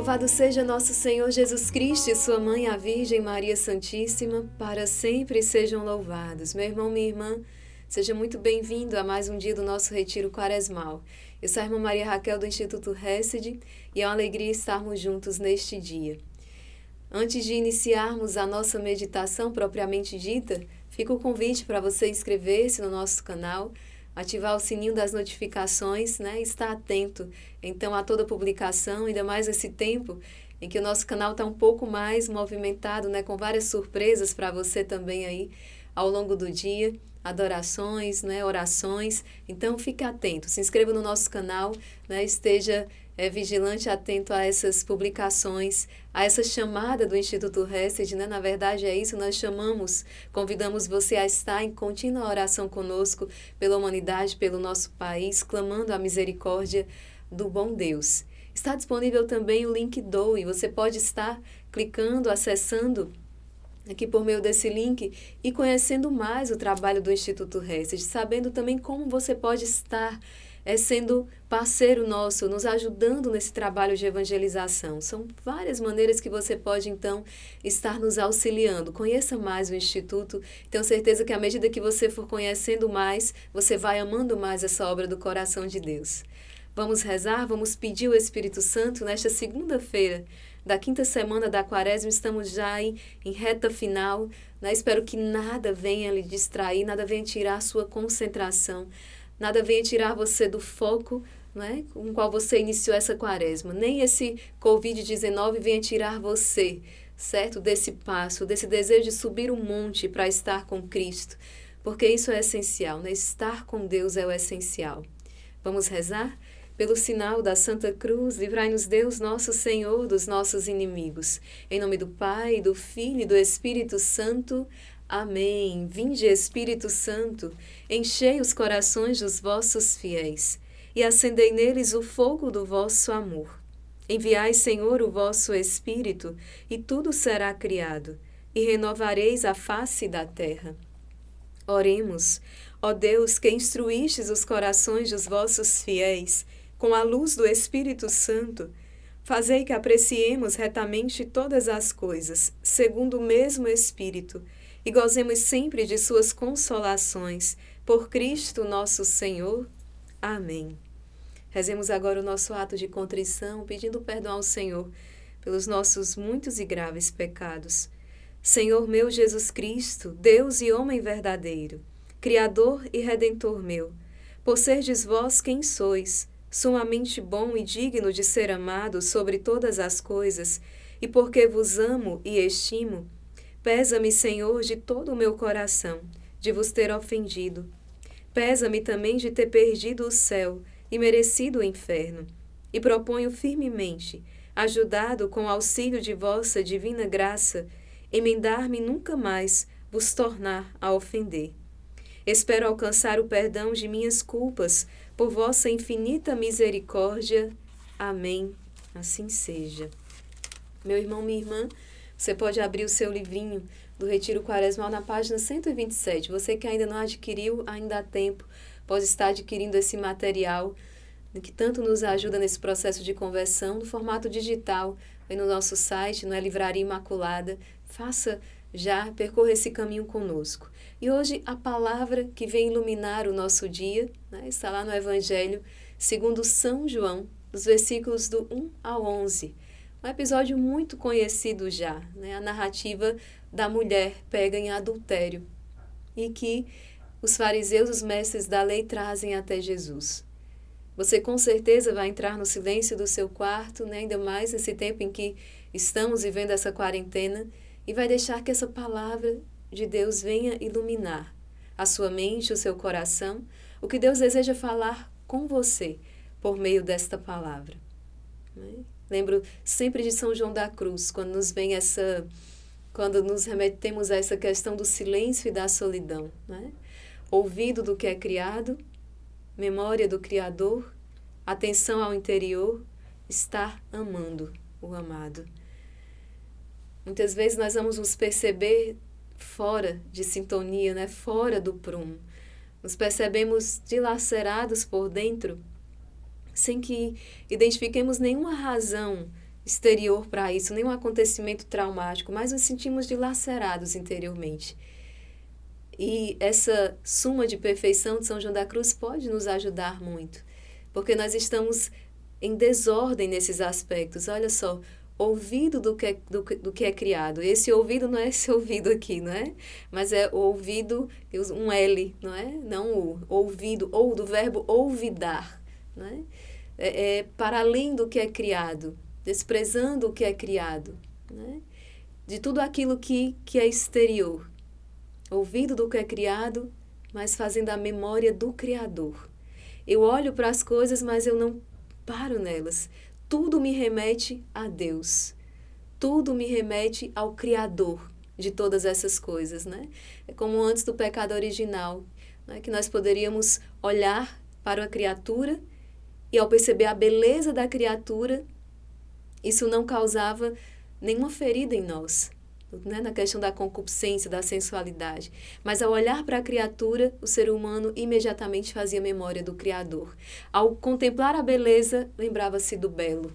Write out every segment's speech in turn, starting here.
Louvado seja nosso Senhor Jesus Cristo e sua mãe, a Virgem Maria Santíssima, para sempre sejam louvados. Meu irmão, minha irmã, seja muito bem-vindo a mais um dia do nosso Retiro Quaresmal. Eu sou a irmã Maria Raquel do Instituto Hesed e é uma alegria estarmos juntos neste dia. Antes de iniciarmos a nossa meditação propriamente dita, fica o convite para você inscrever-se no nosso canal, ativar o sininho das notificações, né? Estar atento, então, a toda publicação, ainda mais nesse tempo em que o nosso canal está um pouco mais movimentado, né? Com várias surpresas para você também aí ao longo do dia, adorações, né? Orações. Então, fique atento, se inscreva no nosso canal, né? Esteja vigilante, atento a essas publicações, a essa chamada do Instituto Hesed, né? Na verdade é isso, nós convidamos você a estar em contínua oração conosco pela humanidade, pelo nosso país, clamando a misericórdia do bom Deus. Está disponível também o link Doe, você pode estar clicando, acessando aqui por meio desse link e conhecendo mais o trabalho do Instituto Hesed, sabendo também como você pode estar sendo parceiro nosso, nos ajudando nesse trabalho de evangelização. São várias maneiras que você pode, então, estar nos auxiliando. Conheça mais o Instituto. Tenho certeza que à medida que você for conhecendo mais, você vai amando mais essa obra do coração de Deus. Vamos rezar, vamos pedir o Espírito Santo nesta segunda-feira da quinta semana da Quaresma. Estamos já em reta final, né? Espero que nada venha lhe distrair, nada venha tirar a sua concentração, nada venha tirar você do foco, né, com o qual você iniciou essa Quaresma. Nem esse Covid-19 venha tirar você, certo, desse passo, desse desejo de subir um monte para estar com Cristo, porque isso é essencial, né? Estar com Deus é o essencial. Vamos rezar? Pelo sinal da Santa Cruz, livrai-nos Deus, nosso Senhor, dos nossos inimigos. Em nome do Pai, do Filho e do Espírito Santo. Amém. Vinde, Espírito Santo, enchei os corações dos vossos fiéis e acendei neles o fogo do vosso amor. Enviai, Senhor, o vosso Espírito, e tudo será criado, e renovareis a face da terra. Oremos, ó Deus, que instruístes os corações dos vossos fiéis com a luz do Espírito Santo, fazei que apreciemos retamente todas as coisas, segundo o mesmo Espírito, e gozemos sempre de suas consolações, por Cristo nosso Senhor. Amém. Rezemos agora o nosso ato de contrição, pedindo perdão ao Senhor pelos nossos muitos e graves pecados. Senhor meu Jesus Cristo, Deus e homem verdadeiro, Criador e Redentor meu, por serdes vós quem sois, sumamente bom e digno de ser amado sobre todas as coisas, e porque vos amo e estimo, pesa-me, Senhor, de todo o meu coração, de vos ter ofendido. Pesa-me também de ter perdido o céu e merecido o inferno. E proponho firmemente, ajudado com o auxílio de vossa divina graça, emendar-me nunca mais vos tornar a ofender. Espero alcançar o perdão de minhas culpas por vossa infinita misericórdia. Amém. Assim seja. Meu irmão, minha irmã, você pode abrir o seu livrinho do Retiro Quaresmal na página 127. Você que ainda não adquiriu, ainda há tempo, pode estar adquirindo esse material que tanto nos ajuda nesse processo de conversão, no formato digital, aí no nosso site, no Livraria Imaculada. Faça já, percorra esse caminho conosco. E hoje a palavra que vem iluminar o nosso dia, né, está lá no Evangelho segundo São João, dos versículos do 1 ao 11. Um episódio muito conhecido já, né? A narrativa da mulher pega em adultério e que os fariseus, os mestres da lei, trazem até Jesus. Você com certeza vai entrar no silêncio do seu quarto, né? Ainda mais nesse tempo em que estamos vivendo essa quarentena, e vai deixar que essa palavra de Deus venha iluminar a sua mente, o seu coração, o que Deus deseja falar com você por meio desta palavra, né? Lembro sempre de São João da Cruz, quando nos remetemos a essa questão do silêncio e da solidão, né? Ouvido do que é criado, memória do Criador, atenção ao interior, estar amando o amado. Muitas vezes nós vamos nos perceber fora de sintonia, né? Fora do prumo. Nos percebemos dilacerados por dentro, sem que identifiquemos nenhuma razão exterior para isso, nenhum acontecimento traumático, mas nos sentimos dilacerados interiormente. E essa suma de perfeição de São João da Cruz pode nos ajudar muito, porque nós estamos em desordem nesses aspectos. Olha só, ouvido do que é criado. Esse ouvido não é esse ouvido aqui, não é? Mas é o ouvido, um L, não é? Não o ouvido, ou do verbo ouvidar, não é? É para além do que é criado, desprezando o que é criado, né? De tudo aquilo que é exterior. Ouvido do que é criado, mas fazendo a memória do Criador. Eu olho para as coisas, mas eu não paro nelas. Tudo me remete a Deus. Tudo me remete ao Criador de todas essas coisas, né? É como antes do pecado original, né? Que nós poderíamos olhar para a criatura e ao perceber a beleza da criatura, isso não causava nenhuma ferida em nós, né? Na questão da concupiscência, da sensualidade. Mas ao olhar para a criatura, o ser humano imediatamente fazia memória do Criador. Ao contemplar a beleza, lembrava-se do belo.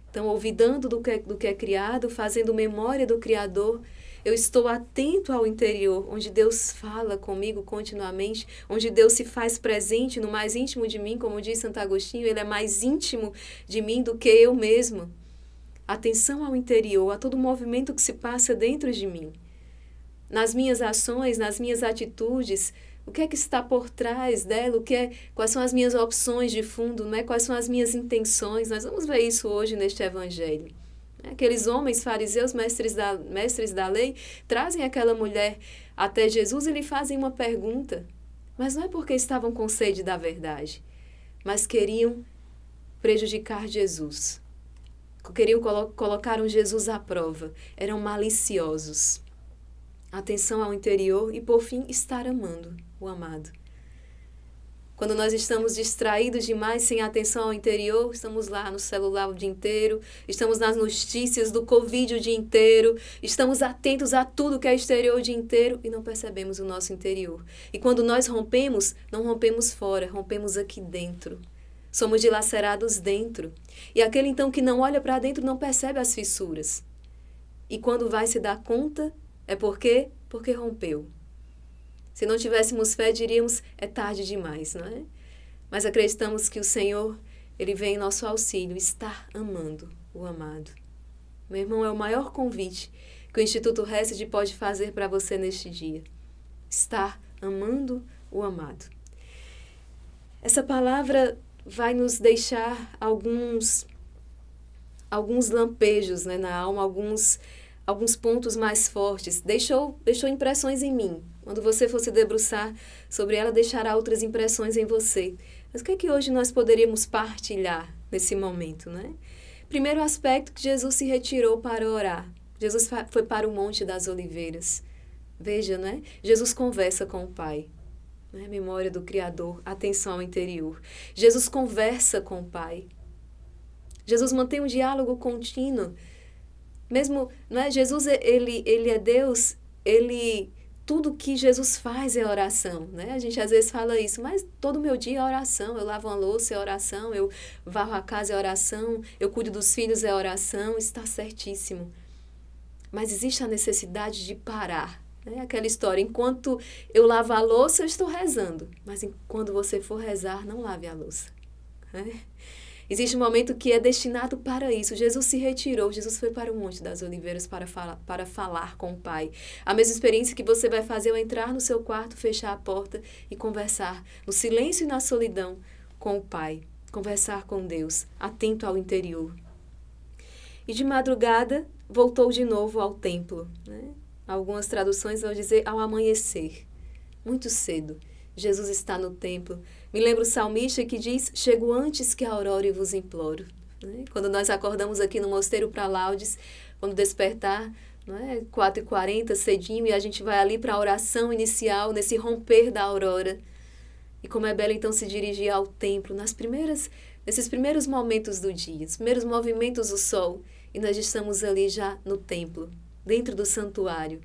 Então, olvidando do que é criado, fazendo memória do Criador, eu estou atento ao interior, onde Deus fala comigo continuamente, onde Deus se faz presente no mais íntimo de mim, como diz Santo Agostinho, Ele é mais íntimo de mim do que eu mesmo. Atenção ao interior, a todo movimento que se passa dentro de mim. Nas minhas ações, nas minhas atitudes, o que é que está por trás dela? Quais são as minhas opções de fundo? Não é? Quais são as minhas intenções? Nós vamos ver isso hoje neste Evangelho. Aqueles homens fariseus, mestres da lei, trazem aquela mulher até Jesus e lhe fazem uma pergunta. Mas não é porque estavam com sede da verdade, mas queriam prejudicar Jesus. Queriam colocar Jesus à prova. Eram maliciosos. Atenção ao interior e, por fim, estar amando o amado. Quando nós estamos distraídos demais, sem atenção ao interior, estamos lá no celular o dia inteiro, estamos nas notícias do Covid o dia inteiro, estamos atentos a tudo que é exterior o dia inteiro e não percebemos o nosso interior. E quando nós rompemos, não rompemos fora, rompemos aqui dentro. Somos dilacerados dentro. E aquele então que não olha para dentro não percebe as fissuras. E quando vai se dar conta, é porque rompeu. Se não tivéssemos fé, diríamos, é tarde demais, não é? Mas acreditamos que o Senhor, Ele vem em nosso auxílio, estar amando o amado. Meu irmão, é o maior convite que o Instituto Hesed pode fazer para você neste dia. Estar amando o amado. Essa palavra vai nos deixar alguns lampejos, né, na alma, alguns pontos mais fortes. Deixou impressões em mim. Quando você for se debruçar sobre ela, deixará outras impressões em você. Mas o que é que hoje nós poderíamos partilhar nesse momento, né? Primeiro aspecto, que Jesus se retirou para orar. Jesus foi para o Monte das Oliveiras. Veja, né? Jesus conversa com o Pai. Né? Memória do Criador, atenção ao interior. Jesus conversa com o Pai. Jesus mantém um diálogo contínuo. Mesmo, não é? Jesus, ele é Deus, tudo que Jesus faz é oração, né? A gente às vezes fala isso, mas todo meu dia é oração, eu lavo uma louça é oração, eu varro a casa é oração, eu cuido dos filhos é oração, está certíssimo. Mas existe a necessidade de parar, né? Aquela história, enquanto eu lavo a louça, eu estou rezando, mas quando você for rezar, não lave a louça, né? Existe um momento que é destinado para isso. Jesus se retirou, Jesus foi para o Monte das Oliveiras para falar com o Pai. A mesma experiência que você vai fazer ao entrar no seu quarto, fechar a porta e conversar no silêncio e na solidão com o Pai. Conversar com Deus, atento ao interior. E de madrugada, voltou de novo ao templo, né? Algumas traduções vão dizer ao amanhecer, muito cedo. Jesus está no templo. Me lembro o salmista que diz, chego antes que a aurora e vos imploro. Né? Quando nós acordamos aqui no Mosteiro para Laudes, quando despertar, não é? 4h40, cedinho, e a gente vai ali para a oração inicial, nesse romper da aurora. E como é belo então se dirigir ao templo, nesses primeiros momentos do dia, os primeiros movimentos do sol, e nós estamos ali já no templo, dentro do santuário,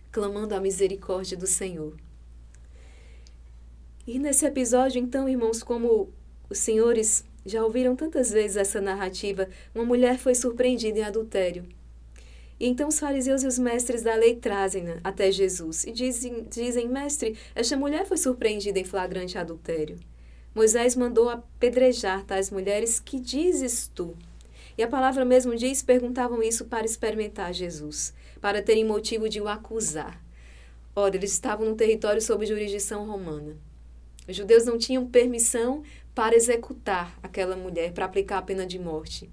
clamando a misericórdia do Senhor. E nesse episódio, então, irmãos, como os senhores Já ouviram tantas vezes essa narrativa? Uma mulher foi surpreendida em adultério. E então os fariseus e os mestres da lei trazem-na até Jesus e dizem, mestre, esta mulher foi surpreendida em flagrante adultério. Moisés mandou apedrejar tais mulheres, que dizes tu? E a palavra mesmo diz, perguntavam isso para experimentar Jesus, para terem motivo de o acusar. Ora, eles estavam num território sob jurisdição romana. Os judeus não tinham permissão para executar aquela mulher, para aplicar a pena de morte.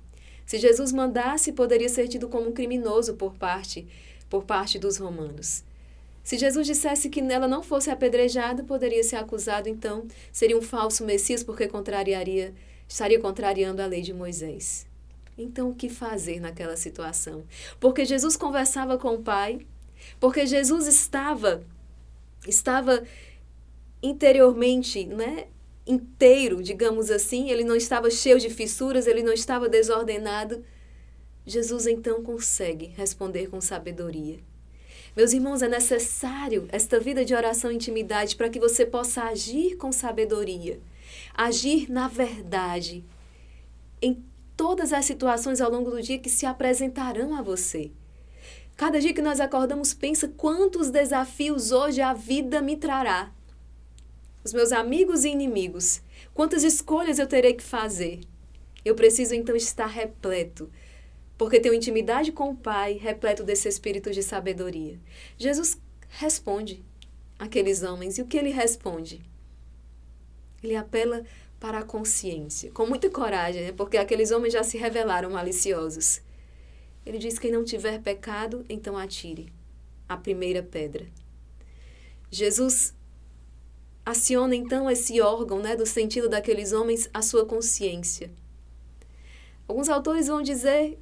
Se Jesus mandasse, poderia ser tido como um criminoso por parte dos romanos. Se Jesus dissesse que ela não fosse apedrejada, poderia ser acusado, então seria um falso Messias, porque estaria contrariando a lei de Moisés. Então, o que fazer naquela situação? Porque Jesus conversava com o Pai, porque Jesus estava interiormente, inteiro, digamos assim, ele não estava cheio de fissuras, ele não estava desordenado. Jesus então consegue responder com sabedoria. Meus irmãos, é necessário esta vida de oração e intimidade para que você possa agir com sabedoria, agir na verdade, em todas as situações ao longo do dia que se apresentarão a você. Cada dia que nós acordamos, pensa quantos desafios hoje a vida me trará. Os meus amigos e inimigos, quantas escolhas eu terei que fazer. Eu preciso então estar repleto, porque tenho intimidade com o Pai, repleto desse espírito de sabedoria. Jesus responde àqueles homens, e o que ele responde? Ele apela para a consciência, com muita coragem, porque aqueles homens já se revelaram maliciosos. Ele diz, quem não tiver pecado, então atire a primeira pedra. Jesus aciona então esse órgão, do sentido daqueles homens, a sua consciência. Alguns autores vão dizer,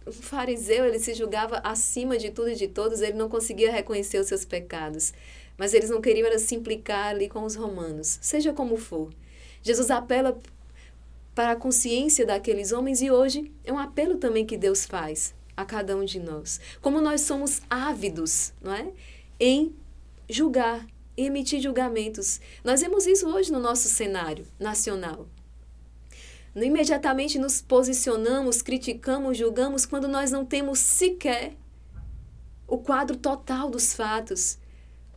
o fariseu, ele se julgava acima de tudo e de todos, ele não conseguia reconhecer os seus pecados, mas eles não queriam era se implicar ali com os romanos, seja como for. Jesus apela para a consciência daqueles homens e hoje é um apelo também que Deus faz a cada um de nós. Como nós somos ávidos, em julgar, em emitir julgamentos. Nós vemos isso hoje no nosso cenário nacional. Não imediatamente nos posicionamos, criticamos, julgamos quando nós não temos sequer o quadro total dos fatos.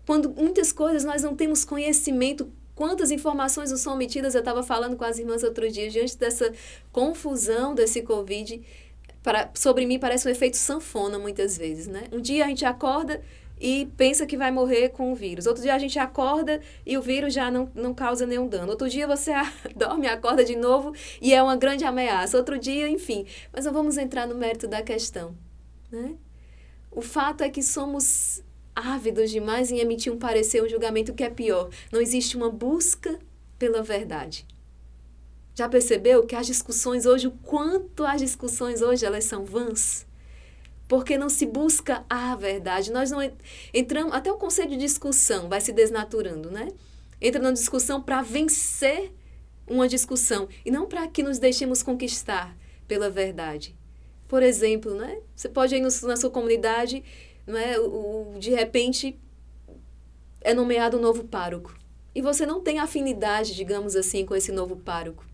Quando muitas coisas nós não temos conhecimento, quantas informações não são omitidas. Eu estava falando com as irmãs outro dia, diante dessa confusão desse Covid, sobre mim parece um efeito sanfona muitas vezes, Um dia a gente acorda e pensa que vai morrer com o vírus. Outro dia a gente acorda e o vírus já não causa nenhum dano. Outro dia você dorme, acorda de novo e é uma grande ameaça. Outro dia, enfim. Mas não vamos entrar no mérito da questão, O fato é que somos ávidos demais em emitir um parecer, um julgamento, que é pior. Não existe uma busca pela verdade. Já percebeu que as discussões hoje, o quanto as discussões hoje, elas são vãs? Porque não se busca a verdade. Nós não entramos, até o conceito de discussão vai se desnaturando, Entra na discussão para vencer uma discussão e não para que nos deixemos conquistar pela verdade. Por exemplo, Você pode ir na sua comunidade, de repente é nomeado um novo pároco e você não tem afinidade, digamos assim, com esse novo pároco.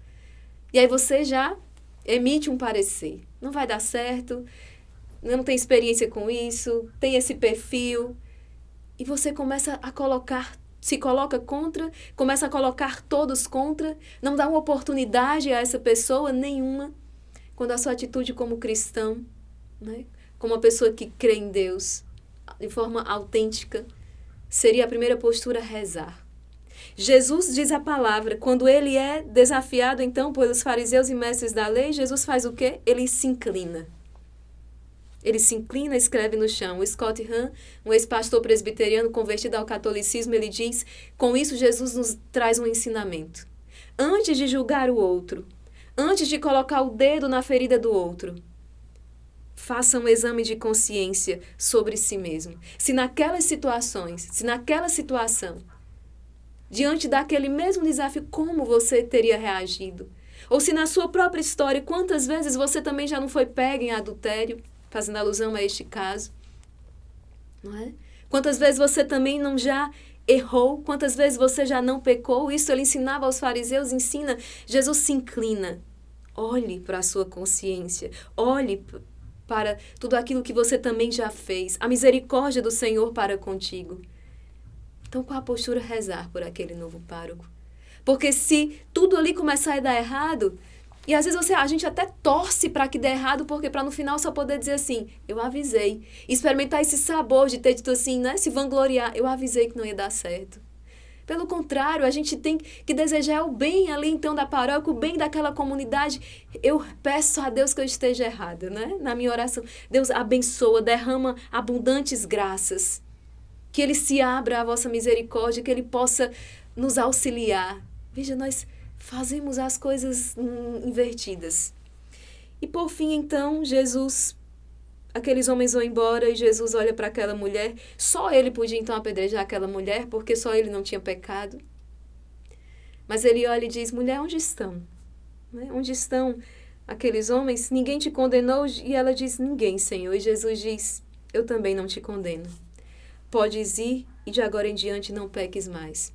E aí você já emite um parecer. Não vai dar certo, não tem experiência com isso, tem esse perfil. E você começa a se coloca contra, começa a colocar todos contra, não dá uma oportunidade a essa pessoa nenhuma, quando a sua atitude como cristão, como uma pessoa que crê em Deus, de forma autêntica, seria a primeira postura rezar. Jesus diz a palavra, quando ele é desafiado então pelos fariseus e mestres da lei, Jesus faz o quê? Ele se inclina. Ele se inclina e escreve no chão. O Scott Hahn, um ex-pastor presbiteriano convertido ao catolicismo, ele diz, com isso Jesus nos traz um ensinamento. Antes de julgar o outro, antes de colocar o dedo na ferida do outro, faça um exame de consciência sobre si mesmo. Se naquelas situações, se naquela situação, diante daquele mesmo desafio, como você teria reagido? Ou se na sua própria história, quantas vezes você também já não foi pego em adultério, fazendo alusão a este caso, Quantas vezes você também não já errou? Quantas vezes você já não pecou? Isso ele ensinava aos fariseus, ensina. Jesus se inclina olhe para a sua consciência, olhe para tudo aquilo que você também já fez, a misericórdia do Senhor para contigo. Então, qual a postura? Rezar por aquele novo pároco. Porque se tudo ali começar a dar errado, e às vezes a gente até torce para que dê errado, porque para no final só poder dizer assim, eu avisei. Experimentar esse sabor de ter dito assim, né? Se vangloriar, eu avisei que não ia dar certo. Pelo contrário, a gente tem que desejar o bem ali então da paróquia, o bem daquela comunidade. Eu peço a Deus que eu esteja errada, né? Na minha oração, Deus abençoa, derrama abundantes graças. Que Ele se abra à vossa misericórdia, que Ele possa nos auxiliar. Veja, nós fazemos as coisas invertidas. E por fim, então, aqueles homens vão embora e Jesus olha para aquela mulher. Só ele podia então apedrejar aquela mulher, porque só ele não tinha pecado. Mas ele olha e diz, mulher, onde estão? Onde estão aqueles homens? Ninguém te condenou? E ela diz, ninguém, Senhor. E Jesus diz, eu também não te condeno. Podes ir e de agora em diante não peques mais.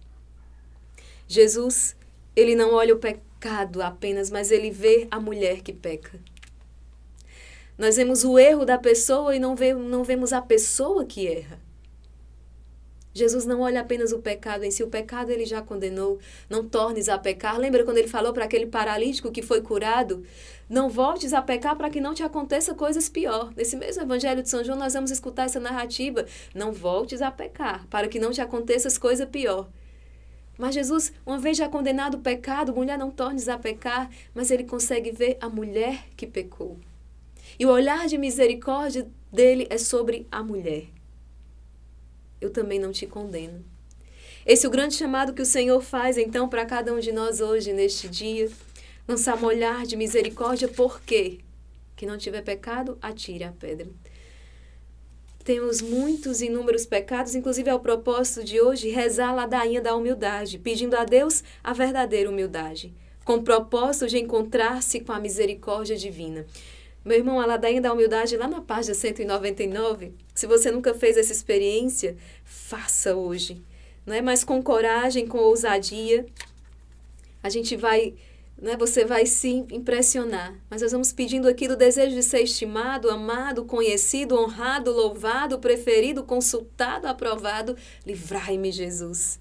Jesus, ele não olha o pecado apenas, mas ele vê a mulher que peca. Nós vemos o erro da pessoa e não vemos a pessoa que erra. Jesus não olha apenas o pecado em si, o pecado ele já condenou, não tornes a pecar. Lembra quando ele falou para aquele paralítico que foi curado? Não voltes a pecar para que não te aconteça coisas pior. Nesse mesmo Evangelho de São João nós vamos escutar essa narrativa. Não voltes a pecar para que não te aconteça coisa pior. Mas Jesus, uma vez já condenado o pecado, mulher, não tornes a pecar, mas ele consegue ver a mulher que pecou. E o olhar de misericórdia dele é sobre a mulher. Eu também não te condeno. Esse é o grande chamado que o Senhor faz, então, para cada um de nós hoje, neste dia. Lançar um olhar de misericórdia, por quê? Quem não tiver pecado, atire a pedra. Temos muitos e inúmeros pecados, inclusive é o propósito de hoje, rezar a ladainha da humildade, pedindo a Deus a verdadeira humildade, com o propósito de encontrar-se com a misericórdia divina. Meu irmão, a ladainha da humildade, lá na página 199, se você nunca fez essa experiência, faça hoje. Não é? Mas com coragem, com ousadia, a gente vai, você vai se impressionar. Mas nós vamos pedindo aqui do desejo de ser estimado, amado, conhecido, honrado, louvado, preferido, consultado, aprovado. Livrai-me, Jesus.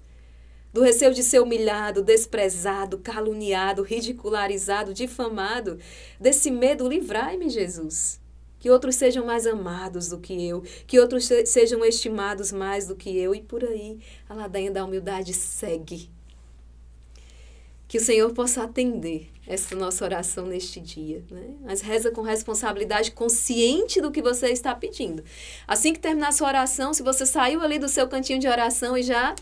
Do receio de ser humilhado, desprezado, caluniado, ridicularizado, difamado. Desse medo, livrai-me, Jesus. Que outros sejam mais amados do que eu, que outros sejam estimados mais do que eu. E por aí, a ladainha da humildade segue. Que o Senhor possa atender essa nossa oração neste dia, né? Mas reza com responsabilidade, consciente do que você está pedindo. Assim que terminar a sua oração, se você saiu ali do seu cantinho de oração e já...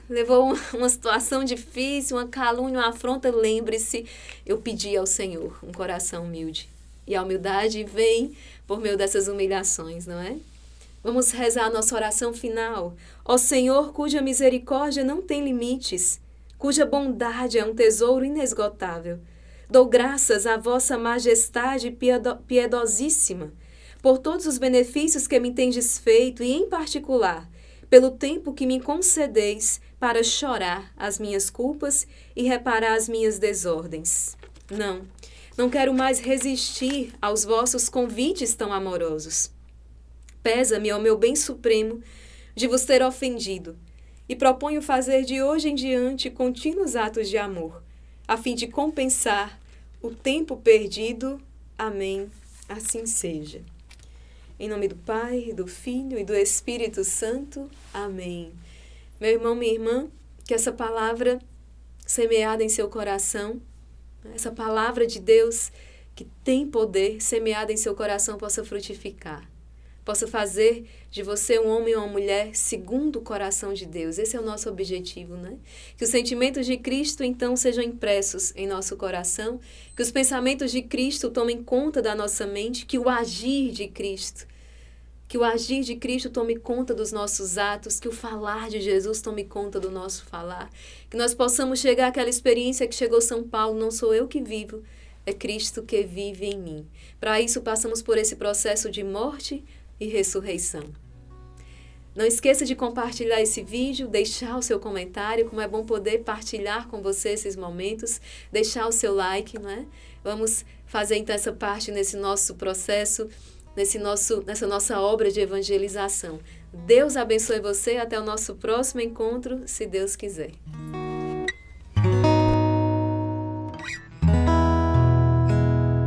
levou uma situação difícil, uma calúnia, uma afronta, lembre-se, eu pedi ao Senhor um coração humilde. E a humildade vem por meio dessas humilhações, não é? Vamos rezar a nossa oração final. Ó Senhor, cuja misericórdia não tem limites, cuja bondade é um tesouro inesgotável. Dou graças à vossa majestade piedosíssima, por todos os benefícios que me tendes feito e, em particular, pelo tempo que me concedeis para chorar as minhas culpas e reparar as minhas desordens. Não quero mais resistir aos vossos convites tão amorosos. Pesa-me, ó meu bem supremo, de vos ter ofendido, e proponho fazer de hoje em diante contínuos atos de amor, a fim de compensar o tempo perdido. Amém. Assim seja. Em nome do Pai, do Filho e do Espírito Santo. Amém. Meu irmão, minha irmã, que essa palavra semeada em seu coração, essa palavra de Deus que tem poder, semeada em seu coração, possa frutificar. Possa fazer de você um homem ou uma mulher segundo o coração de Deus. Esse é o nosso objetivo, né? Que os sentimentos de Cristo, então, sejam impressos em nosso coração, que os pensamentos de Cristo tomem conta da nossa mente, que o agir de Cristo tome conta dos nossos atos, que o falar de Jesus tome conta do nosso falar, que nós possamos chegar àquela experiência que chegou São Paulo, não sou eu que vivo, é Cristo que vive em mim. Para isso, passamos por esse processo de morte e ressurreição. Não esqueça de compartilhar esse vídeo, deixar o seu comentário, como é bom poder partilhar com você esses momentos, deixar o seu like, não é? Vamos fazer então essa parte nesse nosso processo, nessa nossa obra de evangelização. Deus abençoe você, até o nosso próximo encontro, se Deus quiser.